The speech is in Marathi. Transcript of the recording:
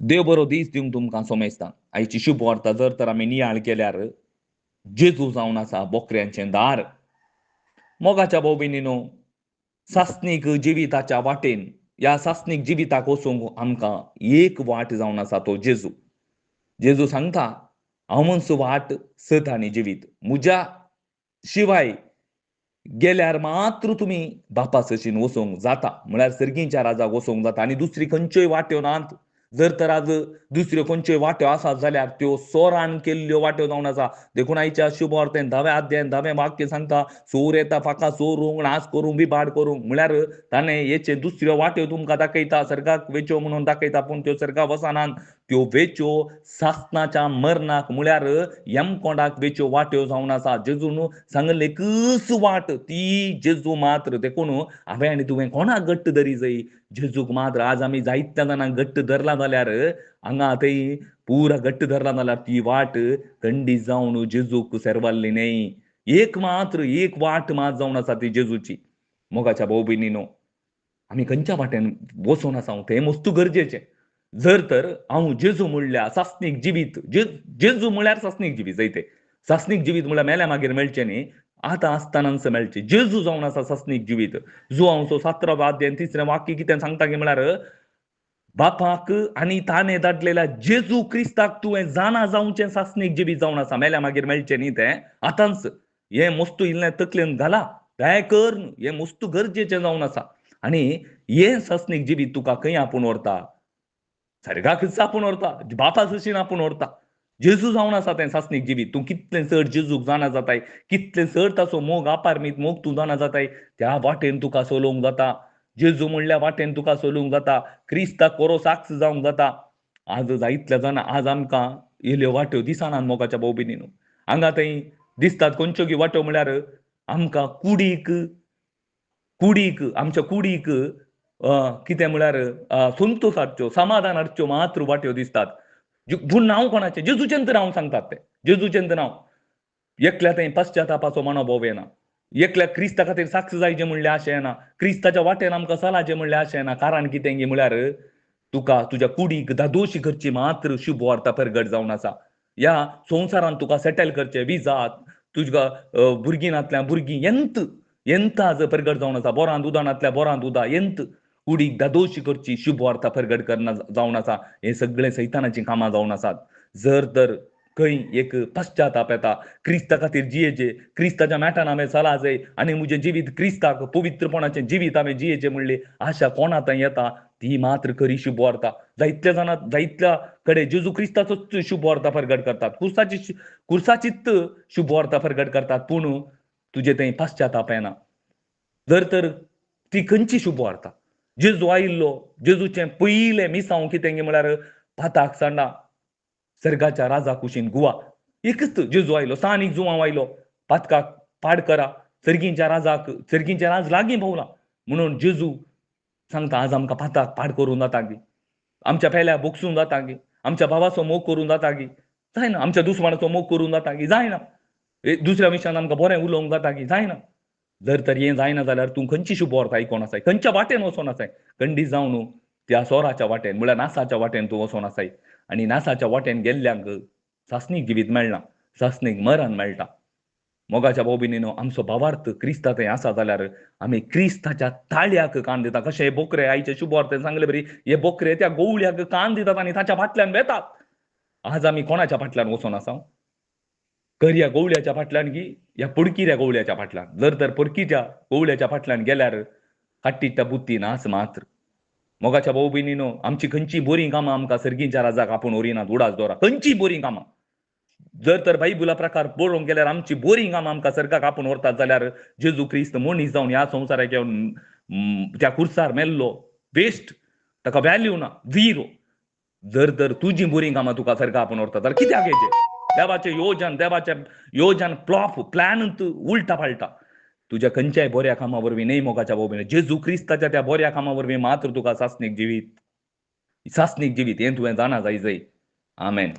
देव बरो दीस दिवंक तुमकां सोमेस्तां. आयची शुभ वार्ता जर तर आमी नियाळ केल्यार जेजू जावन आसा बोकऱ्यांचें दार. मोगाच्या भाव भयणीनो, सासणीक जिविताच्या वाटेन ह्या सासणीक जिविताक वचूंक आमकां एक वाट जावन आसा तो जेजू. जेजू सांगता, हांव म्हणसो वाट, सत आनी जिवीत. म्हज्या शिवाय गेल्यार मात्र तुमी बापा सशीन वचोंक जाता. म्हळ्यार सर्गीच्या राजाक वचोंक जाता आनी दुसरी खंयच्योय वाट्यो नात. जर तर आज दुसऱ्यो खंयच्योय वाट्यो आसात जाल्यार त्यो सोरान केल्ल्यो वाट्यो जावन आसा. देखून आयच्या शुभ वार्तेन 10व्या अध्यायान 10वें वाक्य सांगता, चोर येता फाका चोरूंक, नाश करूंक, बिबाड करूंक. म्हळ्यार ताणें हेचे दुसऱ्यो वाट्यो तुमकां दाखयता, सर्गाक वेच्यो म्हणून दाखयता, पूण त्यो सर्गाक वचनात. त्यो वेच्यो सासणाच्या मरणाक म्हळ्यार यमकोंडाक वेच्यो वाट्यो जावन आसा. जेजून सांगले एकच वाट, ती जेजू मात्र. देखून हांवें आनी तुवें कोणाक घट्ट धरी जाय? जेजूक मात्र. आज आमी जायत्या जाणांक घट्ट धरला जाल्यार हांगा थंय पुरा घट्ट धरला जाल्यार ती वाट खंडीत जावन जेजूक सेरवाल्ली न्हय. एक मात्र एक वाट मात जावन आसा ती जेजूची. मोगाच्या भाव भयणीनो, आमी खंयच्या वाटेन वचून आसा तें मस्तू गरजेचें. जर तर हांव जेजू म्हणल्यार सासणीक जिवीत, जेजू म्हळ्यार सासणीक जिवीत जायते. सासणीक जिवीत म्हळ्यार मेल्या मागीर मेळचें न्ही, आतां आसतनाच मेळचें. जेजू जावन आसा सासणीक जिवीत. जो हांव 17व्या अध्यायान 3रें वाक्य कितें सांगता की म्हळ्यार बापाक आनी ताणें धाडलेल्या जेजू क्रिस्ताक तुवें जाणा जावचें सासणीक जिवीत जावन आसा. मेल्या मागीर मेळचें न्ही तें आतांच. हें मस्तू इल्लें तकलेन घाला, काय कर, हें मस्तू गरजेचें जावन आसा. आनी हें सासणीक जिवीत तुका खंय आपूण व्हरता? सर्गाकच आपूण व्हरता, बापा सशीन आपूण व्हरता. जेजू जावन आसा तें सासणीक जिवीत. तूं कितलें चड जेजूक जाणा जाताय, कितलें चड ताचो मोग अपारमीत मोग तूं जाणा जाताय, त्या वाटेन तुका चलोवंक जाता. जेजू म्हणल्या वाटेन तुका चलूंक जाता. क्रिस्ताक खरो साक्ष जावंक जाता. आज जायतल्या जाणां आज आमकां येयल्यो वाट्यो दिसनात मोगाच्या भाव भयणीनो. हांगा थंय दिसतात खंयच्यो गी वाट्यो म्हळ्यार आमकां आमच्या कुडीक कितें म्हळ्यार संतोश हाडच्यो, समाधान हाडच्यो मात्र वाट्यो दिसतात. पूण नांव कोणाचें? जेजूचें तर हांव सांगतात तें. जेजूचें तर हांव. एकल्या थंय पश्चातापाचो मनोभाव येना. एकल्या क्रिस्ता खातीर साक्ष जायचें म्हणल्यार आशें येना. क्रिस्ताच्या वाटेन आमकां चलाचें म्हणल्यार आशें येना. कारण कितें गी म्हळ्यार तुका तुज्या कुडीक धादोशी करची मात्र शुभ वार्ता प्रगट जावन आसा. ह्या संवसारान तुका सेटल करचें, विजा, तुज्या भुरगीनांतल्या भुरगीं, ಎಂತ आज प्रगट जावन आसा. बोरांत उदानांतल्या बोरांत उदा, ಎಂತ कुडीक धादोशी करची शुभ वार्ता प्रगट करना जावन आसा. हें सगळें सैतानाचीं कामां जावन आसात. जर तर खंय एक पश्चाताप येता, क्रिस्ता खातीर जियेचें, क्रिस्ताच्या मेटान हांवें चला जाय आनी म्हजें जिवीत क्रिस्ताक पवित्रपणाचें जिवीत हांवें जियेचें म्हणली आशा कोणा थंय येता, ती मात्र खरी शुभ वार्ता. जायतल्या कडेन जेजू क्रिस्ताचोच शुभ वार्ता प्रगट करतात. कुर्साचीच शुभ वार्ता प्रगट करतात. पूण तुजे थंय पश्चाताप येना. जर तर ती खंयची शुभ वार्ता? जेजू आयिल्लो, जेजूचें पयलें मिसांव कितें गे म्हळ्यार पाताक सांडा, सर्गाच्या राजा कुशीन गुवा. एकच जेजू आयलो, स्थानीक जुवांव आयलो, पातकाक पाड करा, सर्गीच्या राज लागीं पावला. म्हणून जेजू सांगता आज आमकां पाताक पाड करूं जाता गे, आमच्या पेल्याक बोगसूं जाता गे, आमच्या भावाचो मोग करूं जाता गे, जायना. आमच्या दुस्मानाचो मोग करूं जाता गे, जायना. दुसऱ्या विशयान आमकां बरें उलोवंक जाता गे, जायना. जर तर हें जायना जाल्यार तूं खंयची शुभ वार्ता आयकोन आसाय, खंयच्या वाटेन वचोन आसाय? खंडीत जावन त्या सोराच्या वाटेन म्हळ्यार नासाच्या वाटेन तूं वचोन आसाय. आनी नासाच्या वाटेन गेल्ल्यांक सासणीक जिवीत मेळना, सासणीक मरण मेळटा. मोगाच्या भाव भयणीनो, आमचो भावार्थ क्रिस्ता थंय आसा जाल्यार आमी क्रिस्ताच्या ताळ्याक कान दिता. कशें हे बोकरे आयचे शुभ वार्तेन सांगले बरी, हे बोकरे त्या गवळ्याक कान दितात आनी ताच्या फाटल्यान वेतात. आज आमी कोणाच्या फाटल्यान वचोन आसा? खरी ह्या गवळ्याच्या फाटल्यान की ह्या पडकिऱ्या गवळ्याच्या फाटल्यान? जर तर पडकीच्या गवळ्याच्या फाटल्यान गेल्यार काट्टीच्या बुत्ती नाच मात्र. मोगाच्या भाव भयणीनो, आमची खंयची बरीं कामां आमकां सर्गीच्या राजाक आपूण व्हरिनात उडास दोरा. खंयची बरीं कामां? जर तर बायबला प्रकार पळोवंक गेल्यार आमची बरीं कामां आमकां सर्गाक आपूण व्हरतात जाल्यार जेजू क्रिस्त मनीस जावन ह्या संवसाराक येवन त्या कुर्सार मेल्लो, वेस्ट, ताका व्हॅल्यू ना, झिरो. जर तर तुजीं बरीं कामां तुका सर्गा आपूण व्हरता जाल्यार कित्याक हेजें? देवाचें योजन प्लॅन उलटा पालटा. तुज्या खंयच्याय बऱ्या कामा वरवीं न्हय मोगाच्या भाव भयणीनो, जेजू क्रिस्ताच्या त्या बऱ्या कामा वरवीं मात्र तुका सासणीक जिवीत हें तुवें जाणा जाय. आमेन.